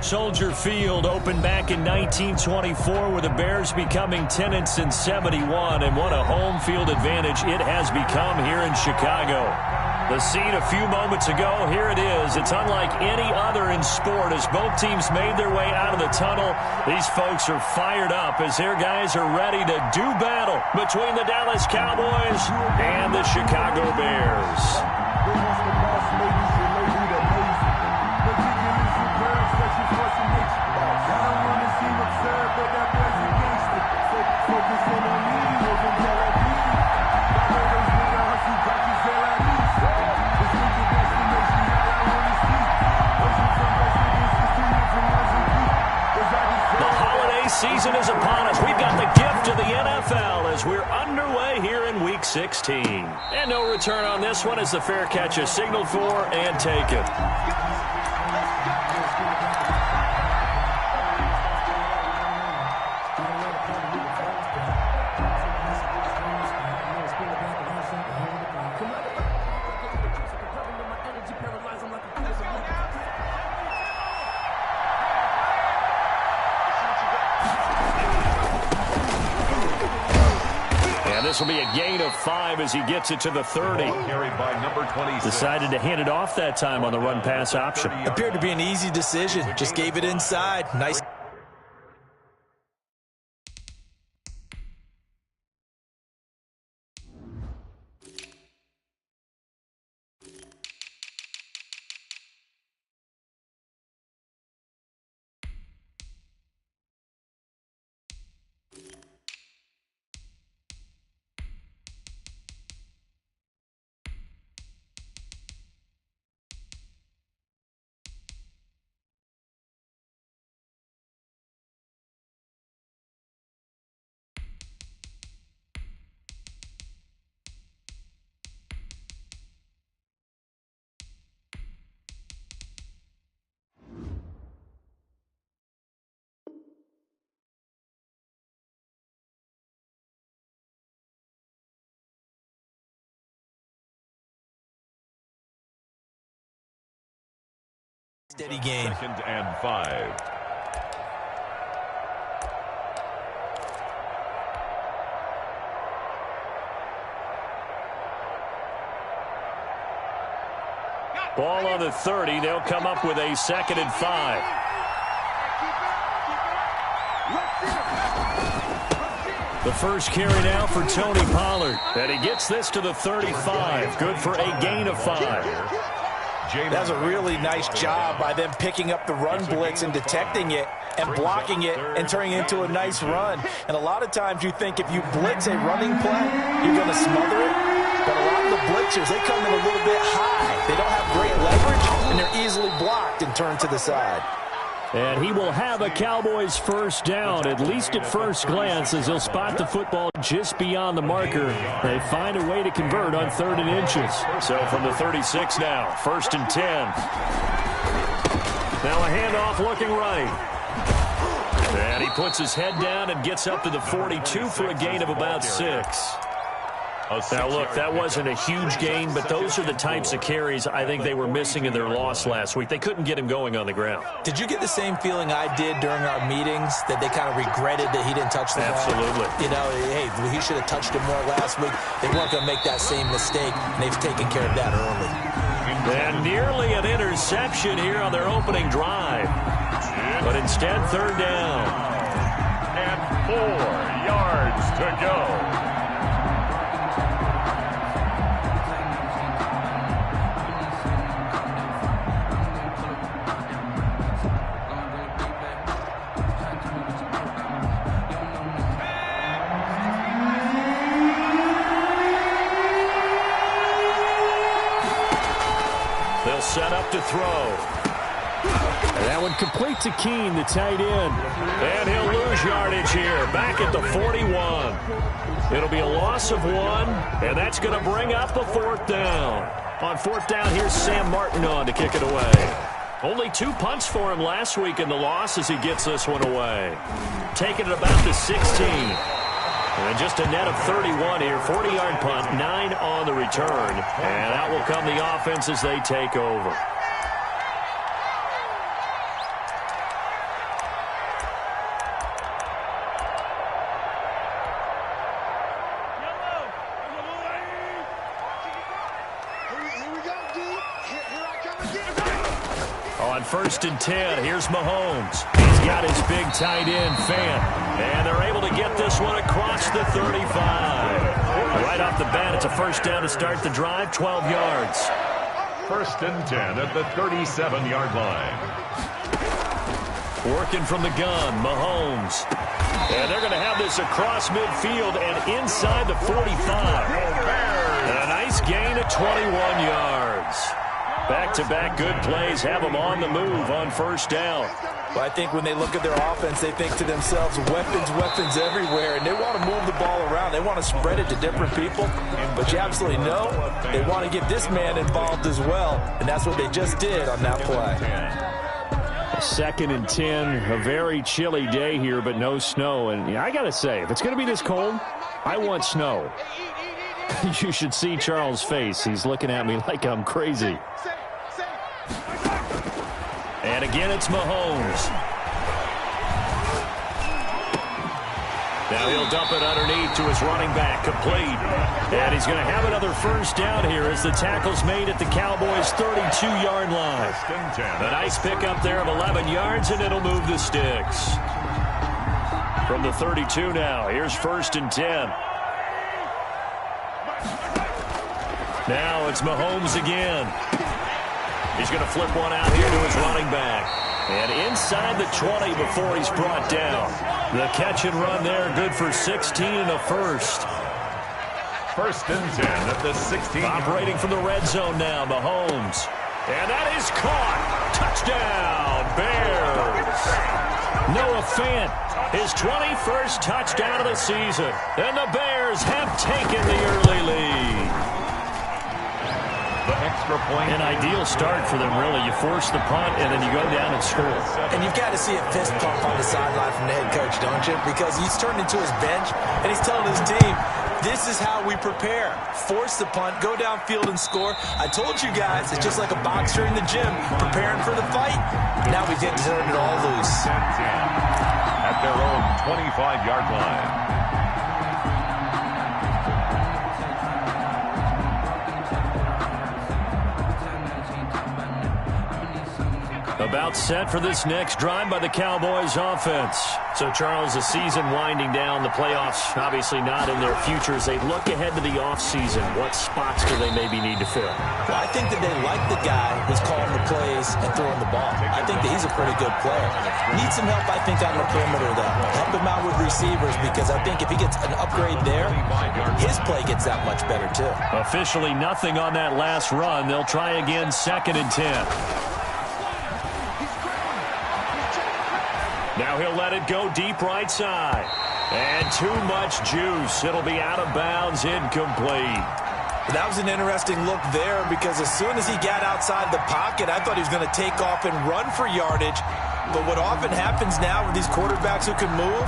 Soldier Field opened back in 1924 with the Bears becoming tenants in 71, and what a home field advantage it has become here in Chicago. The scene a few moments ago, here it is. It's unlike any other in sport as both teams made their way out of the tunnel. These folks are fired up as their guys are ready to do battle between the Dallas Cowboys and the Chicago Bears. Season is upon us. We've got the gift of the NFL as we're underway here in Week 16. And no return on this one as the fair catch is signaled for and taken. This will be a gain of 5 as he gets it to the 30. Carried by number 26. Decided to hand it off that time on the run-pass option. Appeared to be an easy decision. Just gave it inside. Nice. Steady game. 2nd and 5. Ball on the 30. They'll come up with a 2nd and 5. The first carry now for Tony Pollard. And he gets this to the 35. Good for a gain of 5. That was a really nice job by them picking up the run blitz and detecting it and blocking it and turning it into a nice run. And a lot of times you think if you blitz a running play, you're going to smother it. But a lot of the blitzers, they come in a little bit high. They don't have great leverage, and they're easily blocked and turned to the side. And he will have a Cowboys first down, at least at first glance, as he'll spot the football just beyond the marker. They find a way to convert on 3rd and inches. So from the 36 now, 1st and 10. Now a handoff looking right. And he puts his head down and gets up to the 42 for a gain of about 6. Now, look, that wasn't a huge gain, but those are the types of carries I think they were missing in their loss last week. They couldn't get him going on the ground. Did you get the same feeling I did during our meetings, that they kind of regretted that he didn't touch the ball? Absolutely. You know, hey, he should have touched it more last week. They weren't going to make that same mistake, and they've taken care of that early. And nearly an interception here on their opening drive. But instead, 3rd down. And 4 yards to go. Set up to throw. And that one complete to Keene, the tight end. And he'll lose yardage here, back at the 41. It'll be a loss of 1, and that's going to bring up the 4th down. On 4th down, here's Sam Martin on to kick it away. Only 2 punts for him last week in the loss as he gets this one away. Taking it about the 16. And just a net of 31 here, 40-yard punt, 9 on the return. And out will come the offense as they take over. On 1st and 10, here's Mahomes. He's got his big tight end, Fant. And they're able to get this one across the 35. Right off the bat, it's a first down to start the drive, 12 yards. 1st and 10 at the 37-yard line. Working from the gun, Mahomes. And they're going to have this across midfield and inside the 45. And a nice gain of 21 yards. Back-to-back good plays have them on the move on first down. Well, I think when they look at their offense, they think to themselves, weapons, weapons everywhere, and they want to move the ball around. They want to spread it to different people, but you absolutely know they want to get this man involved as well, and that's what they just did on that play. 2nd and 10, a very chilly day here, but no snow. And I got to say, if it's going to be this cold, I want snow. You should see Charles' face. He's looking at me like I'm crazy. And again, it's Mahomes. Now he'll dump it underneath to his running back, complete. And he's going to have another first down here as the tackle's made at the Cowboys' 32-yard line. A nice pickup there of 11 yards, and it'll move the sticks. From the 32 now, here's 1st and 10. Now it's Mahomes again. He's going to flip one out here to his running back. And inside the 20 before he's brought down. The catch and run there, good for 16 and a first. 1st and 10 at the 16. Operating from the red zone now, Mahomes. And that is caught. Touchdown, Bears. Noah Fant, his 21st touchdown of the season. And the Bears have taken the early lead. The extra point. An ideal start for them, really. You force the punt, and then you go down and score. And you've got to see a fist pump on the sideline from the head coach, don't you? Because he's turned into his bench, and he's telling his team, this is how we prepare. Force the punt, go downfield and score. I told you guys, it's just like a boxer in the gym preparing for the fight. Now we get to turn it all loose. At their own 25-yard line. About set for this next drive by the Cowboys offense. So, Charles, the season winding down, the playoffs obviously not in their futures. They look ahead to the offseason. What spots do they maybe need to fill? Well, I think that they like the guy who's calling the plays and throwing the ball. I think that he's a pretty good player. Needs some help, I think, on the perimeter, though. Help him out with receivers, because I think if he gets an upgrade there, his play gets that much better, too. Officially nothing on that last run. They'll try again, 2nd and 10. Now he'll let it go deep right side. And too much juice. It'll be out of bounds, incomplete. That was an interesting look there, because as soon as he got outside the pocket, I thought he was going to take off and run for yardage. But what often happens now with these quarterbacks who can move,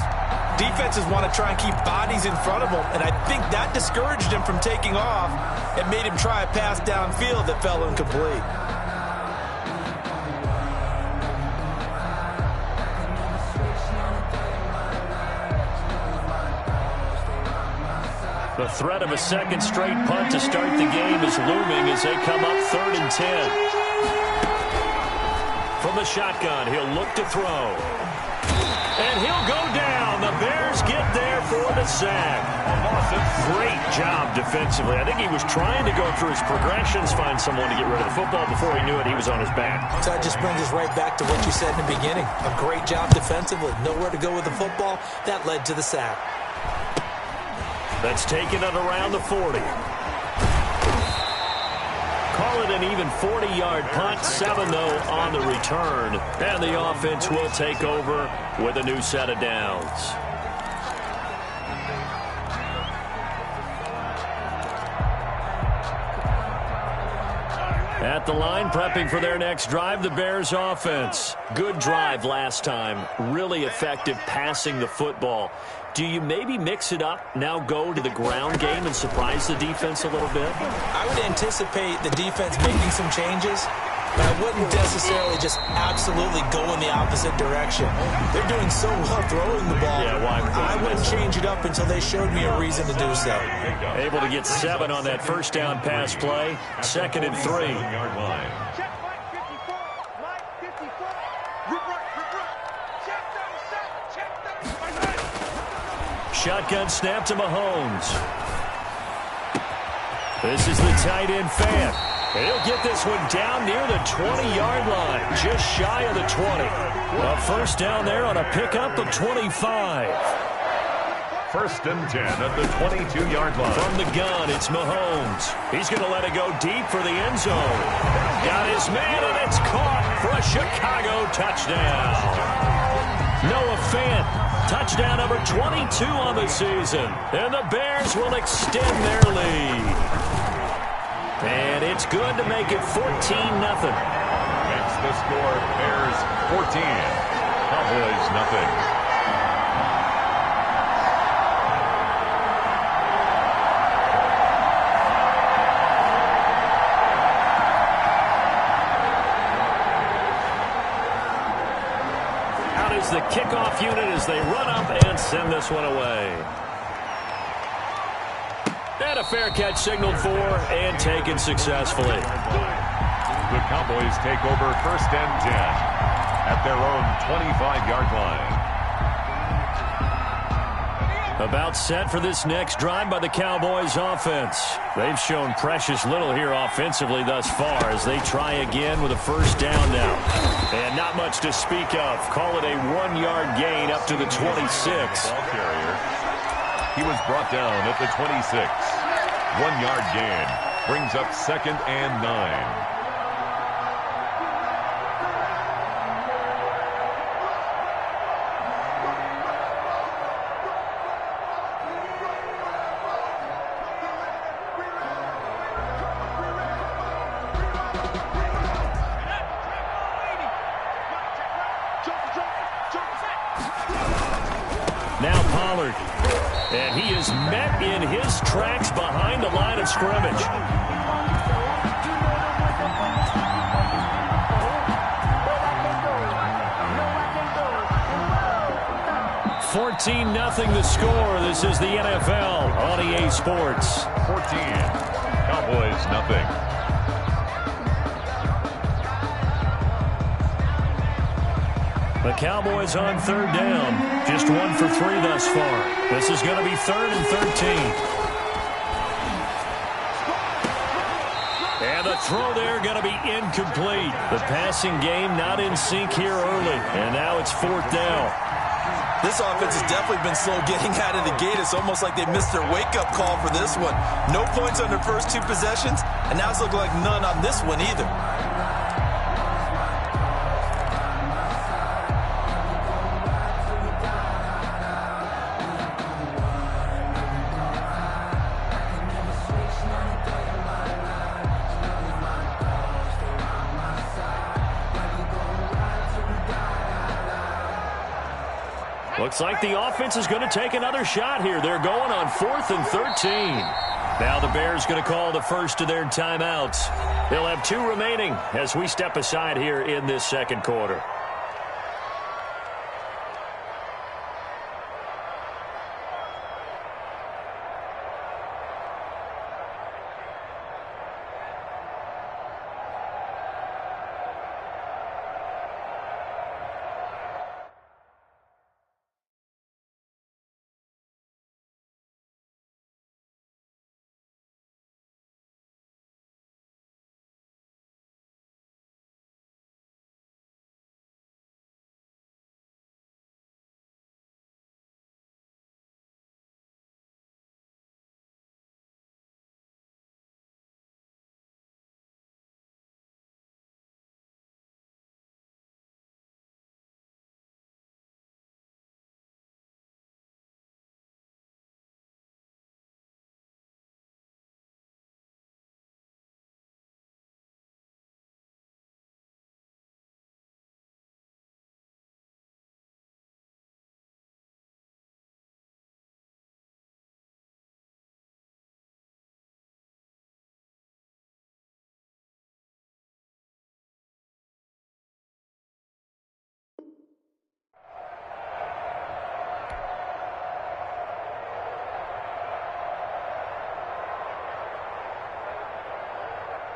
defenses want to try and keep bodies in front of them. And I think that discouraged him from taking off and made him try a pass downfield that fell incomplete. The threat of a second straight punt to start the game is looming as they come up 3rd and 10. From the shotgun, he'll look to throw. And he'll go down. The Bears get there for the sack. Great job defensively. I think he was trying to go through his progressions, find someone to get rid of the football. Before he knew it, he was on his back. So that just brings us right back to what you said in the beginning. A great job defensively. Nowhere to go with the football. That led to the sack. That's taken it around the 40. Call it an even 40-yard punt. 7, though, on the return. And the offense will take over with a new set of downs. At the line, prepping for their next drive, the Bears offense. Good drive last time. Really effective passing the football. Do you maybe mix it up, now go to the ground game and surprise the defense a little bit? I would anticipate the defense making some changes, but I wouldn't necessarily just absolutely go in the opposite direction. They're doing so well throwing the ball. Yeah, why? I wouldn't change it up until they showed me a reason to do so. Able to get 7 on that first down pass play. 2nd and 3. shotgun snap to Mahomes. This is the tight end fan. He'll get this one down near the 20-yard line, just shy of the 20. A first down there on a pickup of 25. First and 10 at the 22-yard line. From the gun, it's Mahomes. He's going to let it go deep for the end zone. Got his man, and it's caught for a Chicago touchdown. Noah Fant, touchdown number 22 on the season. And the Bears will extend their lead. And it's good to make it 14-0. Makes the score Bears 14, Cowboys nothing. Out is the kickoff unit as they run up and send this one away. And a fair catch signaled for and taken successfully. The Cowboys take over first and 10 at their own 25-yard line. About set for this next drive by the Cowboys offense. They've shown precious little here offensively thus far as they try again with a first down now. And not much to speak of. Call it a 1-yard gain up to the 26. He was brought down at the 26. 1-yard gain brings up second and 9. Now Pollard. And he is met in his tracks behind the line of scrimmage. 14-0 the score. This is the NFL on EA Sports. 14, Cowboys nothing. The Cowboys on third down. Just 1 for 3 thus far. This is going to be 3rd and 13. And the throw there going to be incomplete. The passing game not in sync here early. And now it's 4th down. This offense has definitely been slow getting out of the gate. It's almost like they missed their wake-up call for this one. No points on their first 2 possessions, and now it's looking like none on this one either. Looks like the offense is going to take another shot here. They're going on 4th and 13. Now the Bears going to call the first of their timeouts. They'll have 2 remaining as we step aside here in this second quarter.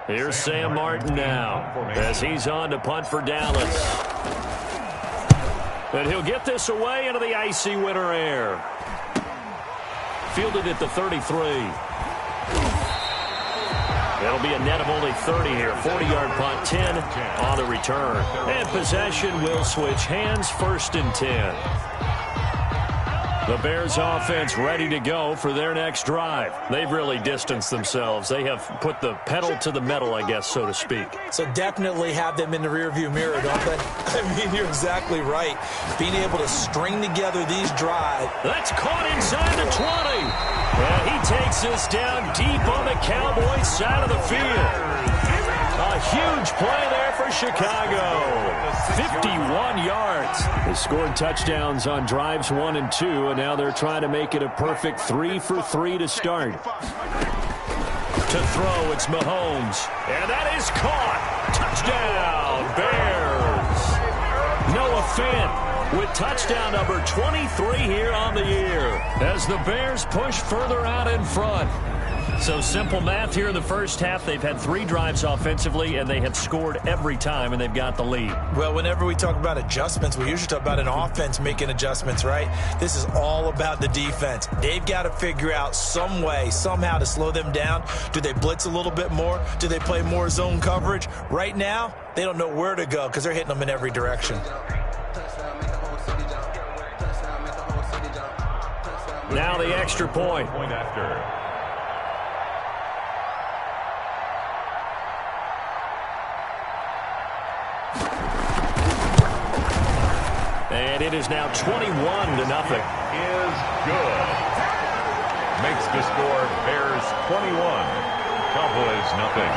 Here's Sam Martin now as he's on to punt for Dallas. And he'll get this away into the icy winter air. Fielded at the 33. It'll be a net of only 30 here. 40-yard punt, 10 on the return. And possession will switch hands, 1st and 10. The Bears offense ready to go for their next drive. They've really distanced themselves. They have put the pedal to the metal, I guess, so to speak. So definitely have them in the rearview mirror, don't they? I mean, you're exactly right. Being able to string together these drives. That's caught inside the 20. And he takes us down deep on the Cowboys side of the field. A huge play there for Chicago. 51 yards. They scored touchdowns on drives 1 and 2, and now they're trying to make it a perfect 3 for 3 to start. To throw, it's Mahomes. And that is caught. Touchdown, Bears. Noah Fant with touchdown number 23 here on the year as the Bears push further out in front. So simple math here in the first half. They've had 3 drives offensively, and they have scored every time, and they've got the lead. Well, whenever we talk about adjustments, we usually talk about an offense making adjustments, right? This is all about the defense. They've got to figure out some way, somehow to slow them down. Do they blitz a little bit more? Do they play more zone coverage? Right now, they don't know where to go because they're hitting them in every direction. Now the extra point. Point after. And it is now 21-0. Is good. Makes the score Bears 21, Cowboys nothing.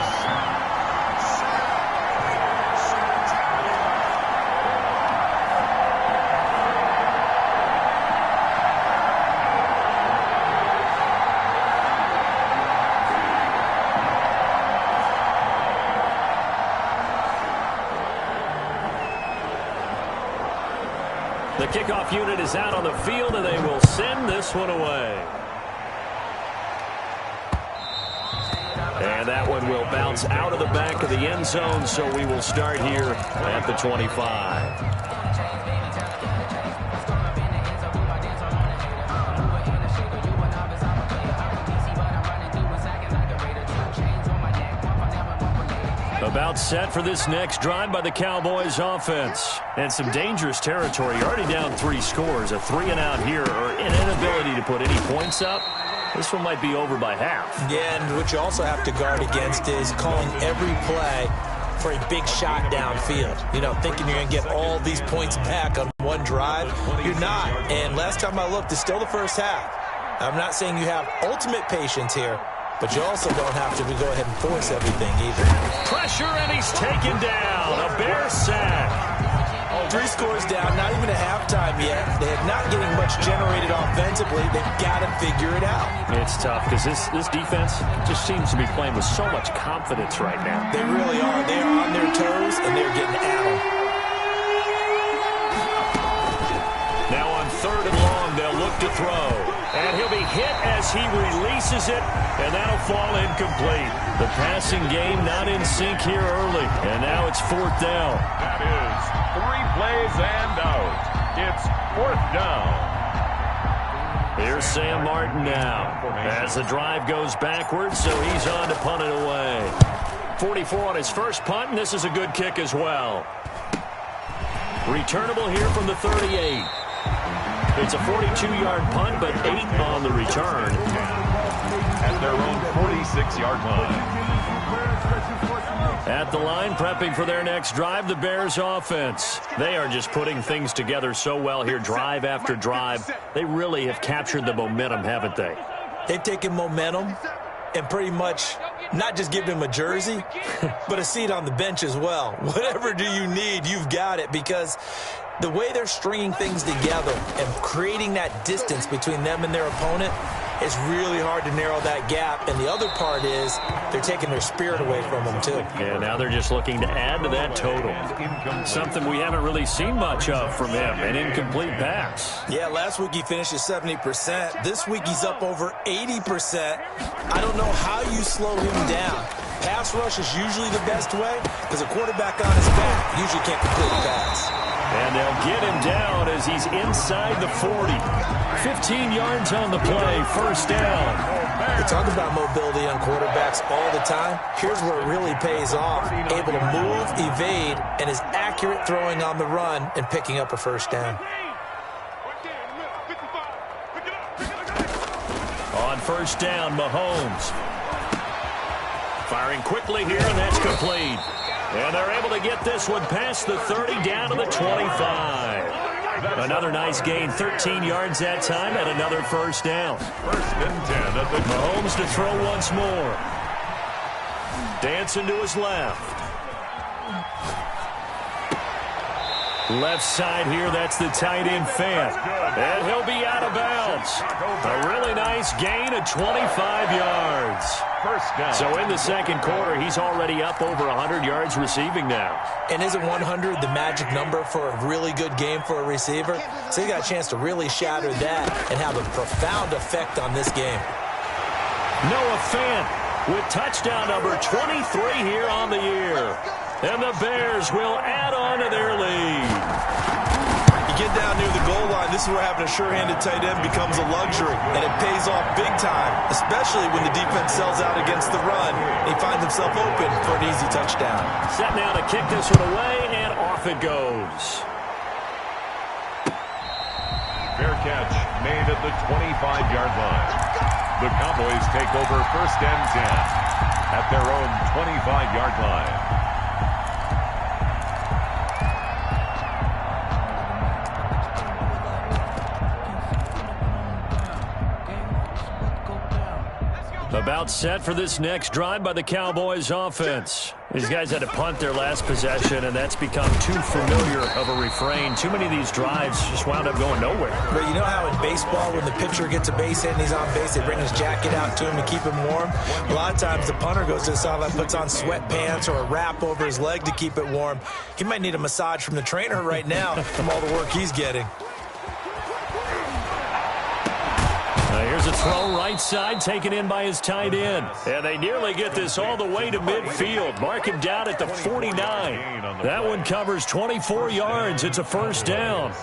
The kickoff unit is out on the field, and they will send this one away. And that one will bounce out of the back of the end zone, so we will start here at the 25. About set for this next drive by the Cowboys offense. And some dangerous territory. You're already down 3 scores. A 3-and-out here, or an inability to put any points up. This one might be over by half. Yeah, and what you also have to guard against is calling every play for a big shot downfield. You know, thinking you're going to get all these points back on one drive. You're not. And last time I looked, it's still the first half. I'm not saying you have ultimate patience here, but you also don't have to go ahead and force everything either. Pressure, and he's taken down. A Bear sack. 3 scores down, not even a halftime yet. They're not getting much generated offensively. They've got to figure it out. It's tough because this defense just seems to be playing with so much confidence right now. They really are. They are on their toes, and they're getting at them. Now on 3rd and long, they'll look to throw. And he'll be hit as he releases it, and that'll fall incomplete. The passing game not in sync here early, and now it's 4th down. That is 3 plays and out. It's 4th down. Here's Sam Martin now as the drive goes backwards, so he's on to punt it away. 44 on his first punt, and this is a good kick as well. Returnable here from the 38. It's a 42-yard punt, but 8 on the return. At their own 46-yard line. At the line, prepping for their next drive, the Bears offense. They are just putting things together so well here, drive after drive. They really have captured the momentum, haven't they? They've taken momentum and pretty much not just given him a jersey, but a seat on the bench as well. Whatever do you need, you've got it, because the way they're stringing things together and creating that distance between them and their opponent, it's really hard to narrow that gap. And the other part is they're taking their spirit away from them, too. Yeah, now they're just looking to add to that total. Something we haven't really seen much of from him, an incomplete pass. Yeah, last week he finished at 70%. This week he's up over 80%. I don't know how you slow him down. Pass rush is usually the best way because a quarterback on his back usually can't complete a pass. And they'll get him down as he's inside the 40. 15 yards on the play, first down. We talk about mobility on quarterbacks all the time. Here's where it really pays off. Able to move, evade, and is accurate throwing on the run and picking up a first down. On first down, Mahomes. Firing quickly here, and that's complete. And they're able to get this one past the 30 down to the 25. Another nice gain, 13 yards that time, and another first down. First and 10 at the Mahomes to throw once more. Dancing to his left. Left side here, that's the tight end Fant. And he'll be out of bounds. A really nice gain of 25 yards. first down. So in the second quarter, he's already up over 100 yards receiving now. And isn't 100 the magic number for a really good game for a receiver? So he got a chance to really shatter that and have a profound effect on this game. Noah Fant with touchdown number 23 here on the year. And the Bears will add on to their lead. You get down near the goal line, this is where having a sure-handed tight end becomes a luxury, and it pays off big time, especially when the defense sells out against the run. He finds himself open for an easy touchdown. Set now to kick this one away, and off it goes. Fair catch made at the 25-yard line. The Cowboys take over first and 10 at their own 25-yard line. About set for this next drive by the Cowboys offense. These guys had to punt their last possession, and that's become too familiar of a refrain. Too many of these drives just wound up going nowhere. But you know how in baseball, when the pitcher gets a base hit and he's on base, they bring his jacket out to him to keep him warm? A lot of times the punter goes to the sideline, puts on sweatpants or a wrap over his leg to keep it warm. He might need a massage from the trainer right now from all the work he's getting. Here's a throw right side, taken in by his tight end. And they nearly get this all the way to midfield. Mark him down at the 49. That one covers 24 yards. It's a first down.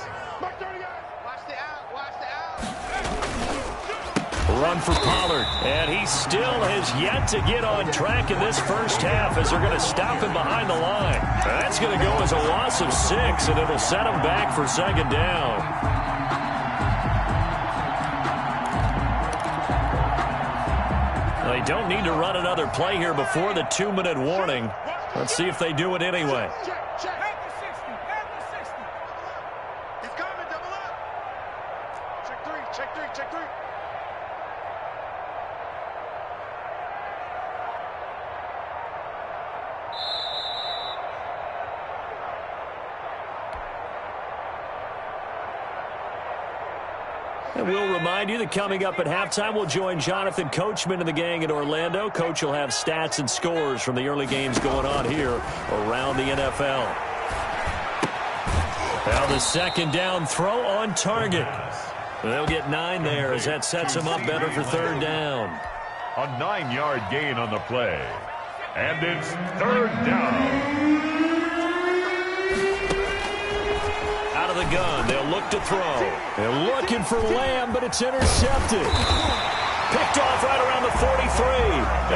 Run for Pollard. And he still has yet to get on track in this first half as they're going to stop him behind the line. That's going to go as a loss of 6, and it'll set him back for second down. They don't need to run another play here before the 2-minute warning. Let's see if they do it anyway. He's coming, double up. Check three. And we'll remind you that coming up at halftime, we'll join Jonathan Coachman and the gang in Orlando. Coach will have stats and scores from the early games going on here around the NFL. Now the second down throw on target. They'll get 9 there as that sets them up better for third down. A 9-yard gain on the play. And it's third down. Out of the gun, they'll look to throw. They're looking for Lamb, but it's intercepted. Picked off right around the 43.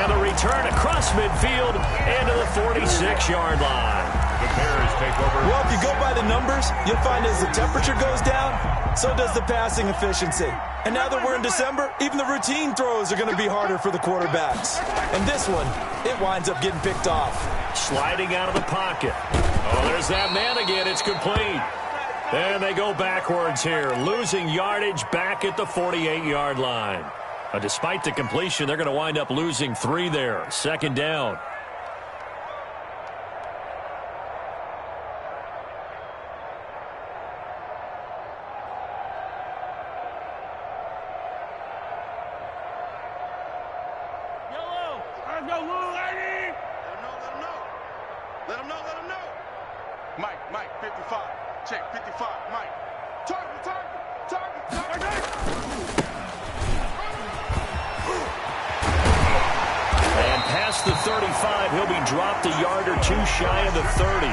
And the return across midfield into the 46-yard line. The Bears take over. Well, if you go by the numbers, you'll find as the temperature goes down, so does the passing efficiency. And now that we're in December, even the routine throws are going to be harder for the quarterbacks. And this one, it winds up getting picked off. Sliding out of the pocket. Oh, there's that man again. It's complete. And they go backwards here, losing yardage back at the 48-yard line. Despite the completion, they're going to wind up losing 3 there. Second down. Let him know. Mike, 55. Check, 55, Mike. Target. And pass past the 35. He'll be dropped a yard or two shy of the 30.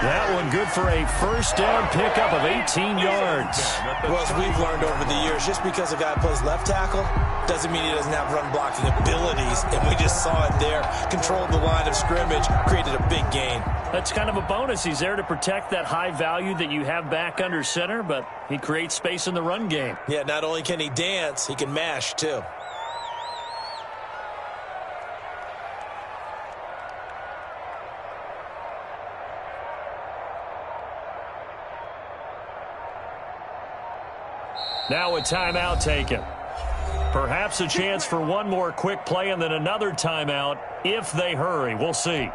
That one good for a first down pickup of 18 yards. Well, as we've learned over the years, just because a guy plays left tackle doesn't mean he doesn't have run blocking abilities. And we just saw it there. Controlled the line of scrimmage, created a big gain. That's kind of a bonus. He's there to protect that high value that you have back under center, but he creates space in the run game. Yeah, not only can he dance, he can mash too. Now a timeout taken. Perhaps a chance for one more quick play and then another timeout if they hurry. We'll see.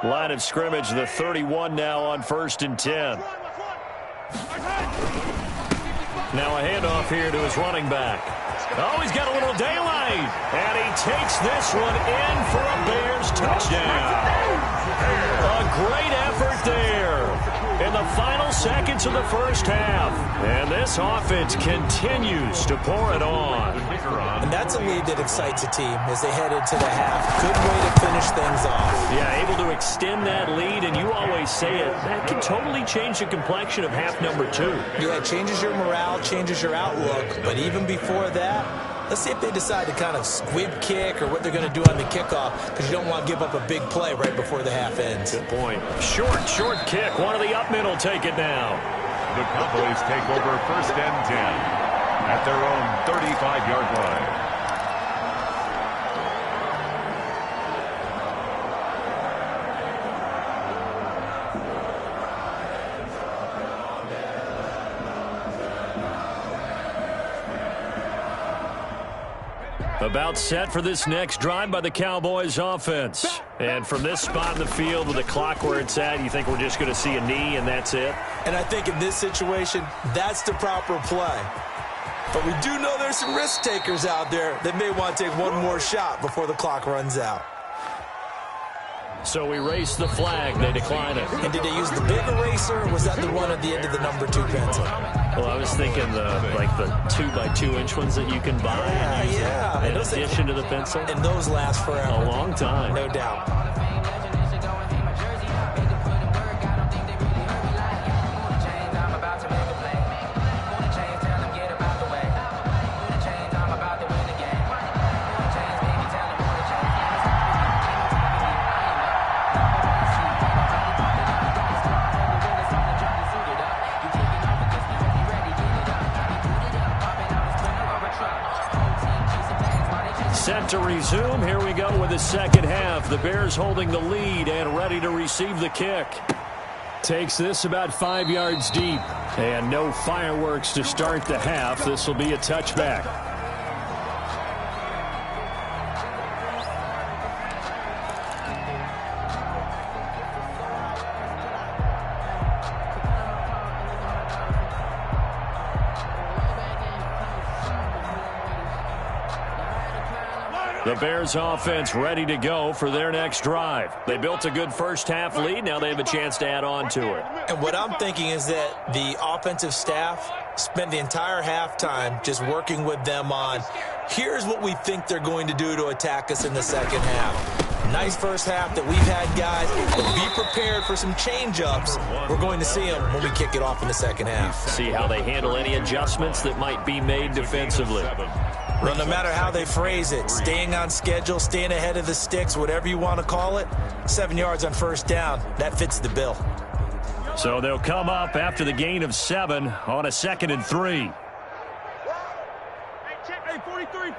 Line of scrimmage, the 31 now on 1st and 10. Now a handoff here to his running back. Oh, he's got a little daylight. And he takes this one in for a Bears touchdown. A great effort there in the final seconds of the first half. And this offense continues to pour it on. And that's a lead that excites a team as they head into the half. Good way to finish things off. Yeah, able to extend that lead, and you always say it, that can totally change the complexion of half number 2. Yeah, it changes your morale, changes your outlook. But even before that, let's see if they decide to kind of squib kick or what they're going to do on the kickoff, because you don't want to give up a big play right before the half ends. Good point. Short kick. One of the up mid will take it now. The Cowboys take over 1st and 10 at their own 35-yard line. About set for this next drive by the Cowboys offense. And from this spot in the field with the clock where it's at, you think we're just going to see a knee and that's it? And I think in this situation, that's the proper play. But we do know there's some risk takers out there that may want to take one more shot before the clock runs out. So we race the flag. They decline it. And did they use the big eraser, or was that the one at the end of the number 2 pencil? Well, I was thinking the 2x2-inch ones that you can buy and use in addition to the pencil. And those last forever. A long time. No doubt. Set to resume. Here we go with the second half. The Bears holding the lead and ready to receive the kick. Takes this about 5 yards deep. And no fireworks to start the half. This will be a touchback. The Bears offense ready to go for their next drive. They built a good first half lead. Now they have a chance to add on to it. And what I'm thinking is that the offensive staff spent the entire halftime just working with them on, here's what we think they're going to do to attack us in the second half. Nice first half that we've had, guys, but be prepared for some change-ups. We're going to see them when we kick it off in the second half. See how they handle any adjustments that might be made defensively. Well, no matter how they phrase it, staying on schedule, staying ahead of the sticks, whatever you want to call it, 7 yards on first down, that fits the bill. So they'll come up after the gain of 7 on a 2nd and 3. Hey, 43.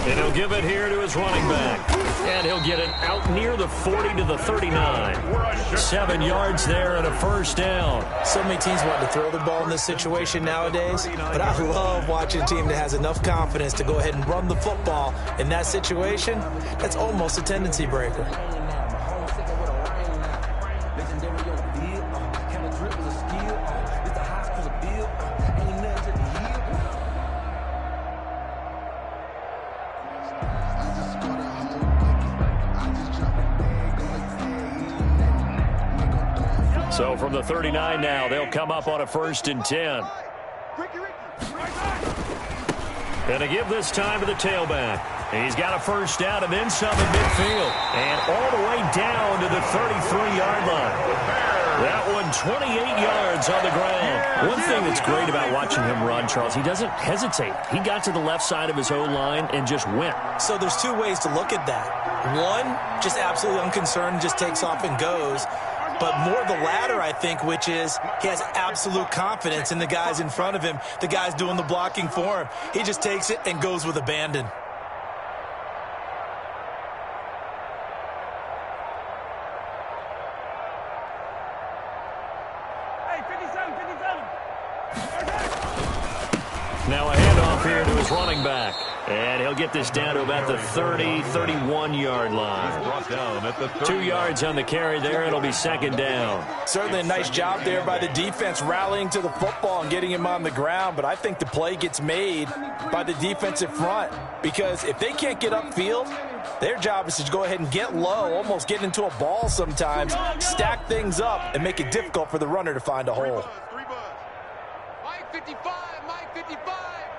And he'll give it here to his running back. And he'll get it out near the 40 to the 39. 7 yards there and a first down. So many teams want to throw the ball in this situation nowadays, but I love watching a team that has enough confidence to go ahead and run the football in that situation. That's almost a tendency breaker. So from the 39 now, they'll come up on a 1st and 10. And to give this time to the tailback. He's got a first down and then some in midfield. And all the way down to the 33-yard line. That one 28 yards on the ground. One thing that's great about watching him run, Charles, he doesn't hesitate. He got to the left side of his O-line and just went. So there's two ways to look at that. One, just absolutely unconcerned, just takes off and goes. But more the latter, I think, which is he has absolute confidence in the guys in front of him, the guys doing the blocking for him. He just takes it and goes with abandon. Now a handoff here to his running back. And he'll get this down to about the 30, 31-yard line. Brought down at the 2 yards on the carry there. It'll be second down. Certainly a nice job there by the defense rallying to the football and getting him on the ground. But I think the play gets made by the defensive front. Because if they can't get upfield, their job is to go ahead and get low, almost get into a ball sometimes, stack things up, and make it difficult for the runner to find a hole. Mike 55, Mike 55.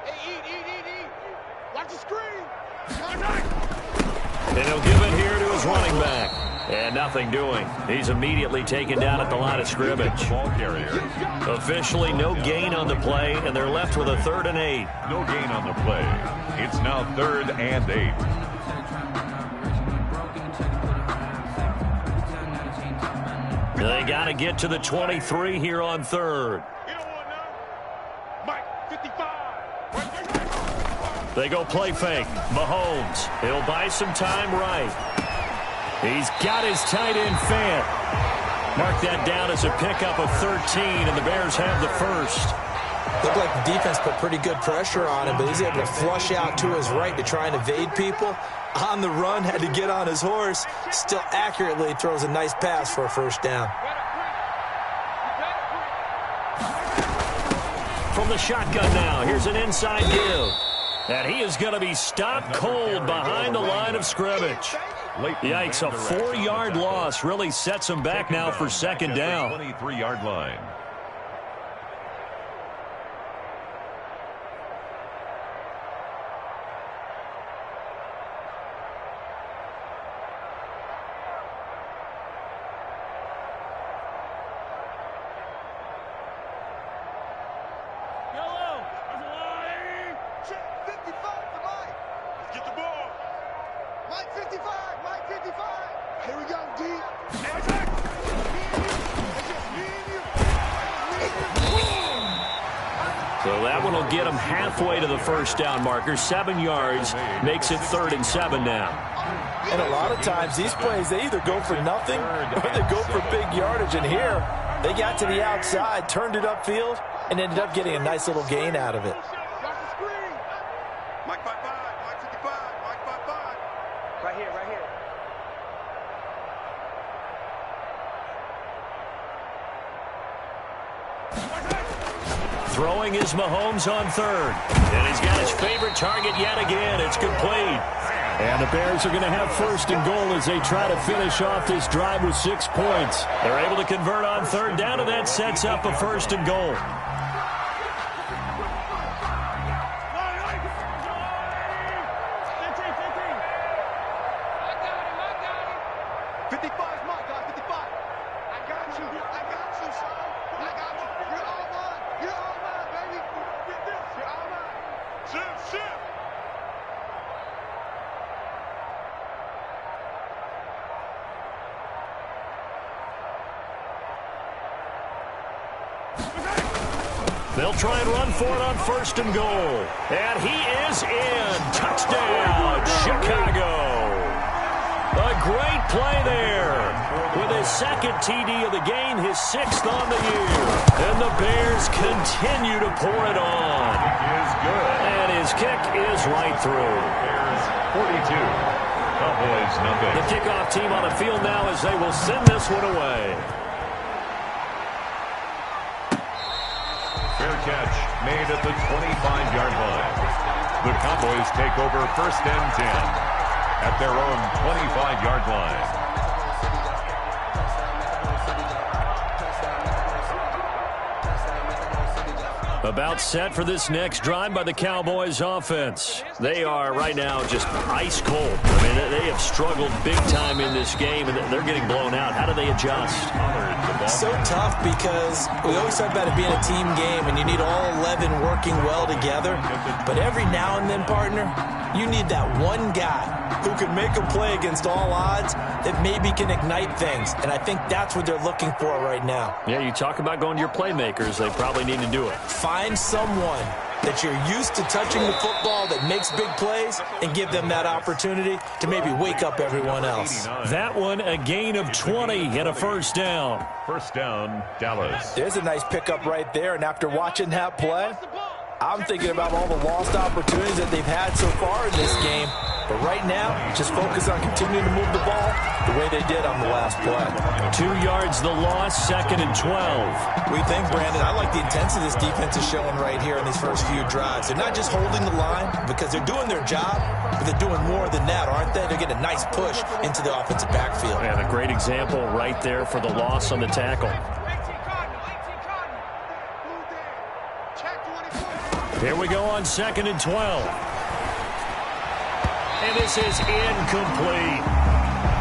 Hey, eat. Watch the screen. And he'll give it here to his running back. And nothing doing. He's immediately taken down at the line of scrimmage. ball carrier. Officially no gain on the play, and they're left with a 3rd and 8. No gain on the play. It's now 3rd and 8. They got to get to the 23 here on 3rd. You don't want to know. Mike 55. They go play fake. Mahomes. He'll buy some time right. He's got his tight end Fant. Mark that down as a pickup of 13, and the Bears have the first. Looked like the defense put pretty good pressure on him, but he's able to flush out to his right to try and evade people. On the run, had to get on his horse. Still accurately throws a nice pass for a first down. From the shotgun now, here's an inside give. And he is going to be stopped cold behind the line of scrimmage. Yikes, a 4-yard loss really sets him back now for second down. 23-yard line. Check 55 for Mike. Let's get the ball. Mike 55. Mike 55. Here we go, D. So that one will get him halfway to the first down marker. 7 yards makes it 3rd and 7 now. And a lot of times these plays, they either go for nothing or they go for big yardage. And here, they got to the outside, turned it upfield, and ended up getting a nice little gain out of it. Mike 55. Mike 55. Mike 55. Right here. Throwing is Mahomes on 3rd. And he's got his favorite target yet again. It's complete. And the Bears are going to have 1st and goal as they try to finish off this drive with 6 points. They're able to convert on 3rd down, and that sets up a 1st and goal. They'll try and run for it on 1st and goal. And he is in. Touchdown, Chicago. A great play there. With his 2nd TD of the game, his 6th on the year. And the Bears continue to pour it on. It is good. And his kick is right through. Bears 42. Cowboys nothing. The kickoff team on the field now as they will send this one away. Fair catch made at the 25-yard line. The Cowboys take over 1st and 10 at their own 25-yard line. About set for this next drive by the Cowboys offense. They are right now just ice cold. I mean, they have struggled big time in this game, and they're getting blown out. How do they adjust? So tough because we always talk about it being a team game, and you need all 11 working well together. But every now and then, partner, you need that one guy who can make a play against all odds that maybe can ignite things. And I think that's what they're looking for right now. Yeah, you talk about going to your playmakers. They probably need to do it. Find someone that you're used to touching the football that makes big plays and give them that opportunity to maybe wake up everyone else. That one, a gain of 20 and a first down. First down, Dallas. There's a nice pickup right there, and after watching that play, I'm thinking about all the lost opportunities that they've had so far in this game. But right now, just focus on continuing to move the ball the way they did on the last play. 2 yards the loss, 2nd and 12. We think, Brandon, I like the intensity this defense is showing right here in these first few drives. They're not just holding the line because they're doing their job, but they're doing more than that, aren't they? They're getting a nice push into the offensive backfield. And a great example right there for the loss on the tackle. Here we go on 2nd and 12. And this is incomplete.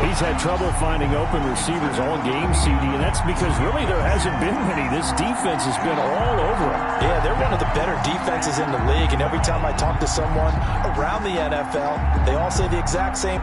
He's had trouble finding open receivers all game, CD, and that's because really there hasn't been many. This defense has been all over him. Yeah, they're one of the better defenses in the league, and every time I talk to someone around the NFL, they all say the exact same.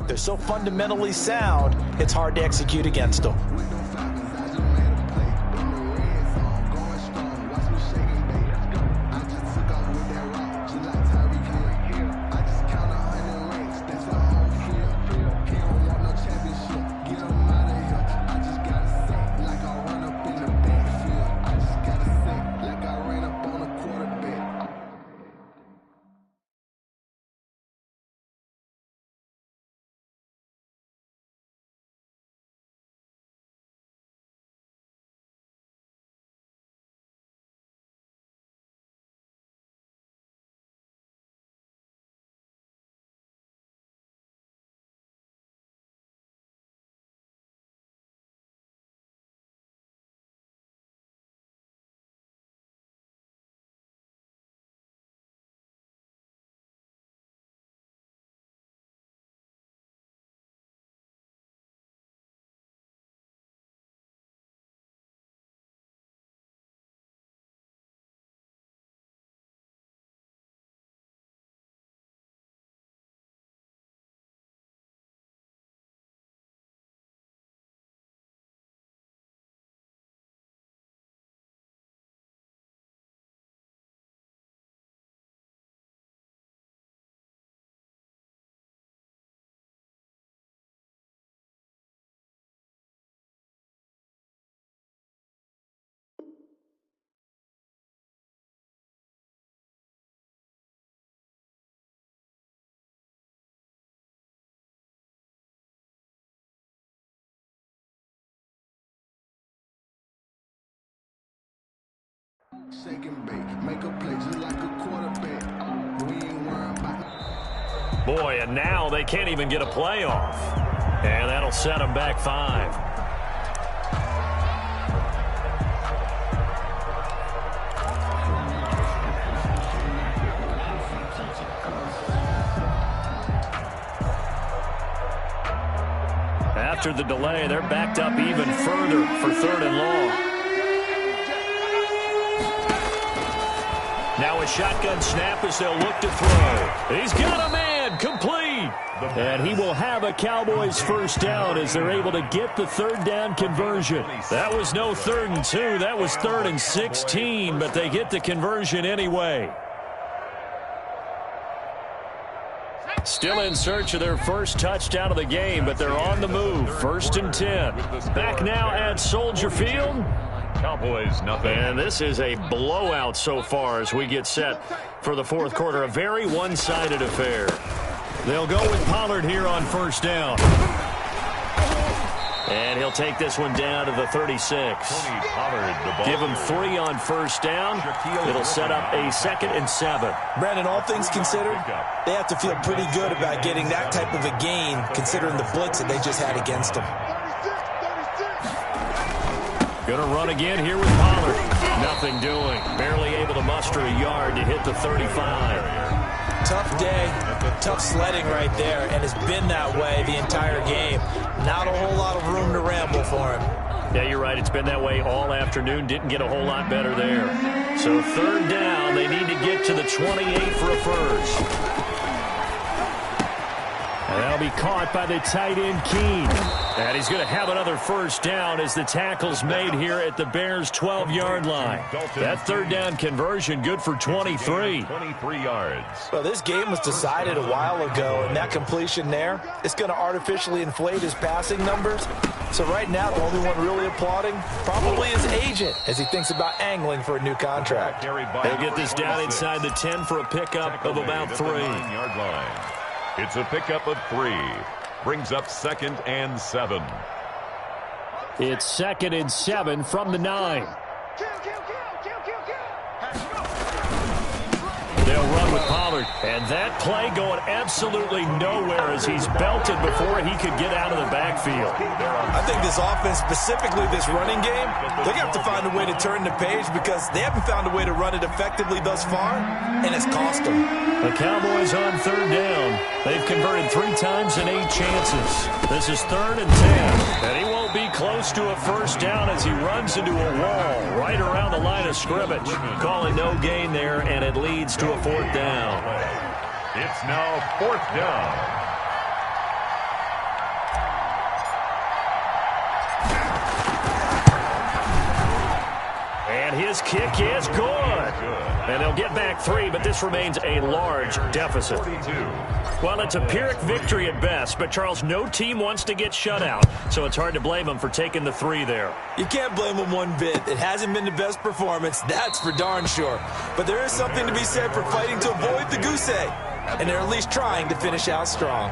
They're so fundamentally sound, it's hard to execute against them. Shake and bake, make a play just like a quarterback. We ain't worried about. Boy, and now they can't even get a play off. And that'll set them back 5. After the delay, they're backed up even further for 3rd and long. Now a shotgun snap as they'll look to throw. He's got a man, complete. And he will have a Cowboys first down as they're able to get the 3rd down conversion. That was no 3rd and 2. That was 3rd and 16, but they get the conversion anyway. Still in search of their first touchdown of the game, but they're on the move. 1st and 10. Back now at Soldier Field. Cowboys, nothing. And this is a blowout so far as we get set for the fourth quarter. A very one-sided affair. They'll go with Pollard here on 1st down. And he'll take this one down to the 36. Give him 3 on 1st down. It'll set up a 2nd and 7. Brandon, all things considered, they have to feel pretty good about getting that type of a gain, considering the blitz that they just had against them. Going to run again here with Pollard. Nothing doing. Barely able to muster a yard to hit the 35. Tough day, tough sledding right there, and it's been that way the entire game. Not a whole lot of room to ramble for him. Yeah, you're right. It's been that way all afternoon. Didn't get a whole lot better there. So 3rd down, they need to get to the 28 for a first. And that'll be caught by the tight end, Keene. And he's going to have another 1st down as the tackle's made here at the Bears' 12-yard line. That 3rd down conversion good for 23. 23 yards. Well, this game was decided a while ago, and that completion there, it's going to artificially inflate his passing numbers. So right now, the only one really applauding probably his agent as he thinks about angling for a new contract. They'll get this down inside the 10 for a pickup of about 3. 9-yard line. It's a pickup of 3. Brings up 2nd and 7. It's 2nd and 7 from the 9. They'll run with Pollard. And that play going absolutely nowhere as he's belted before he could get out of the backfield. I think this offense, specifically this running game, they're going to have to find a way to turn the page because they haven't found a way to run it effectively thus far, and it's cost them. The Cowboys on 3rd down. They've converted 3 times in 8 chances. This is 3rd and 10. And he won't be close to a 1st down as he runs into a wall right around the line of scrimmage. Calling no gain there, and it leads to a 4th down. It's now 4th down. And his kick is good. And they'll get back 3, but this remains a large deficit. 42. Well, it's a Pyrrhic victory at best, but, Charles, no team wants to get shut out, so it's hard to blame them for taking the 3 there. You can't blame them one bit. It hasn't been the best performance, that's for darn sure. But there is something to be said for fighting to avoid the goose egg, and they're at least trying to finish out strong.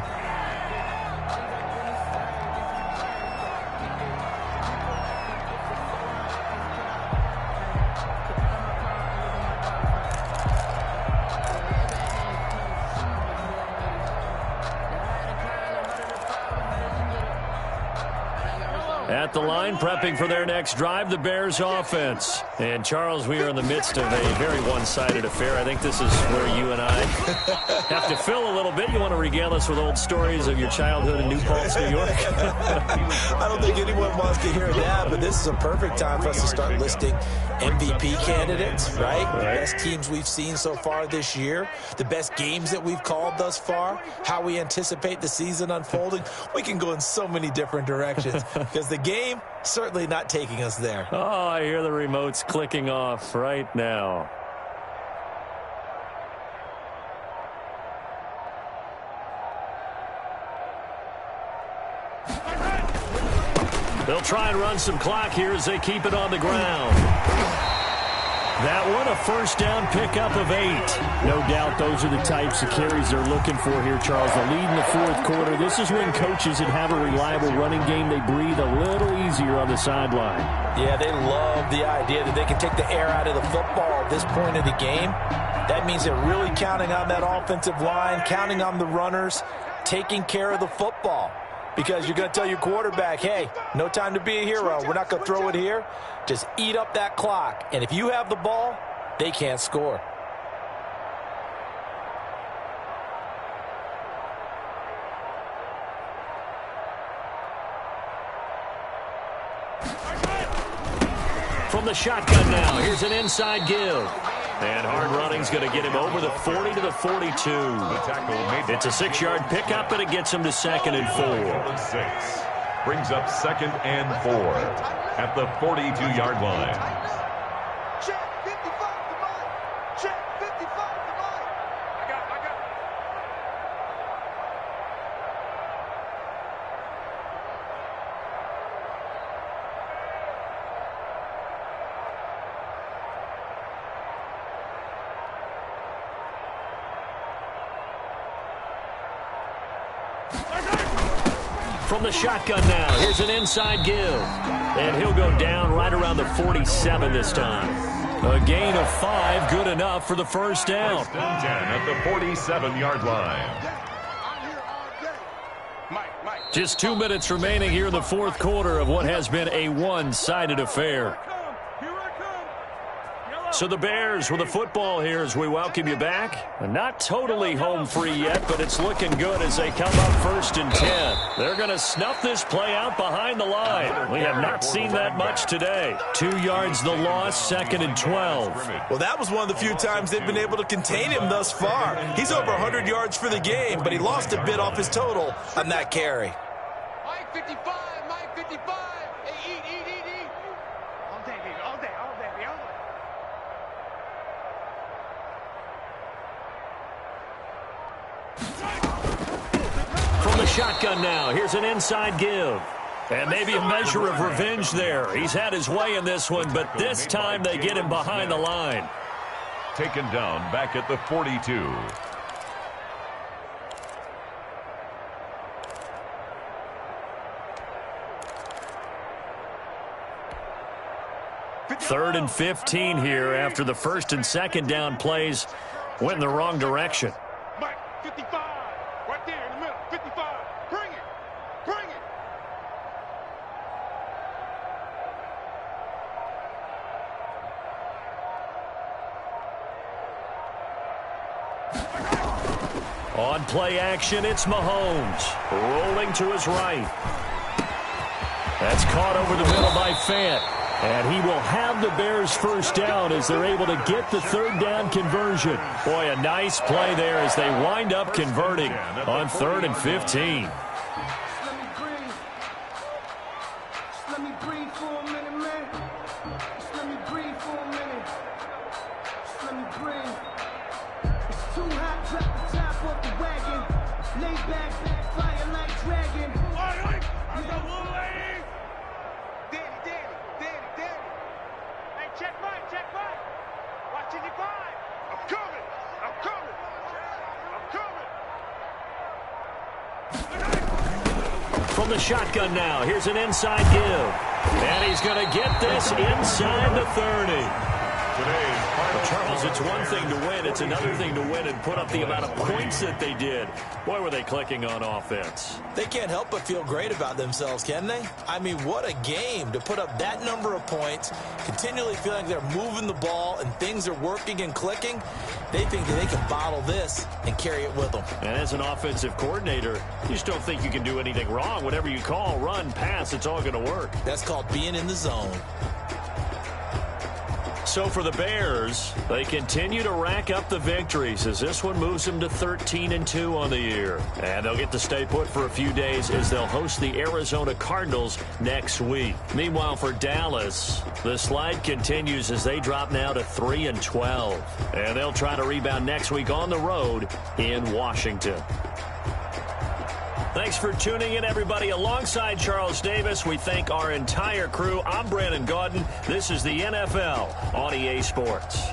At the line, prepping for their next drive, the Bears offense. And, Charles, we are in the midst of a very one-sided affair. I think this is where you and I have to fill a little bit. You want to regale us with old stories of your childhood in New Paltz, New York? I don't think anyone wants to hear that, but this is a perfect time for us to start listing MVP candidates, right? The best teams we've seen so far this year, the best games that we've called thus far, how we anticipate the season unfolding. We can go in so many different directions because the game certainly not taking us there. Oh, I hear the remotes clicking off right now. They'll try and run some clock here as they keep it on the ground. That one, a 1st down pickup of 8. No doubt those are the types of carries they're looking for here, Charles. The lead in the 4th quarter. This is when coaches that have a reliable running game, they breathe a little easier on the sideline. Yeah, they love the idea that they can take the air out of the football at this point of the game. That means they're really counting on that offensive line, counting on the runners, taking care of the football. Because you're going to tell your quarterback, hey, no time to be a hero. We're not going to throw it here. Just eat up that clock. And if you have the ball, they can't score. From the shotgun now, here's an inside give. And hard running's going to get him over the 40 to the 42. It's a 6-yard pickup, and it gets him to 2nd and 4. 6. Brings up 2nd and 4 at the 42-yard line. Check 55 to Mike. Check 55 to Mike. I got it. From the shotgun now, here's an inside give. And he'll go down right around the 47 this time. A gain of 5, good enough for the first down. 10 at the 47-yard line. Just 2 minutes remaining here in the fourth quarter of what has been a one-sided affair. So the Bears with the football here as we welcome you back. Not totally home free yet, but it's looking good as they come up 1st and 10. They're going to snuff this play out behind the line. We have not seen that much today. 2 yards the loss, 2nd and 12. Well, that was one of the few times they've been able to contain him thus far. He's over 100 yards for the game, but he lost a bit off his total on that carry. Mike 55, Mike 55. Hey, eat. All day, baby, all day, baby, all day. From the shotgun now, here's an inside give. And maybe a measure of revenge there. He's had his way in this one, but this time they get him behind the line. Taken down back at the 42. Third and 15 here after the 1st and 2nd down plays went in the wrong direction. Mike 55, right there in the middle, 55. Bring it. On play action, it's Mahomes. Rolling to his right. That's caught over the middle by Fant. And he will have the Bears first down as they're able to get the 3rd down conversion. Boy, a nice play there as they wind up converting on 3rd and 15. Let me breathe for a minute, man. Let me breathe for a minute. Let me breathe. It's too hot, drop the top off the wagon. Lay back, fire like dragon. Hey, check Mike. Watch it, divide. I'm coming. From the shotgun now, here's an inside give. And he's going to get this inside the 30. Charles, it's one thing to win. It's another thing to win and put up the amount of points that they did. Boy, were they clicking on offense. They can't help but feel great about themselves, can they? I mean, what a game to put up that number of points, continually feeling they're moving the ball and things are working and clicking. They think that they can bottle this and carry it with them. And as an offensive coordinator, you just don't think you can do anything wrong. Whatever you call, run, pass, it's all going to work. That's called being in the zone. So for the Bears, they continue to rack up the victories as this one moves them to 13-2 on the year. And they'll get to stay put for a few days as they'll host the Arizona Cardinals next week. Meanwhile, for Dallas, the slide continues as they drop now to 3-12. And they'll try to rebound next week on the road in Washington. Thanks for tuning in, everybody. Alongside Charles Davis, we thank our entire crew. I'm Brandon Gaudin. This is the NFL on EA Sports.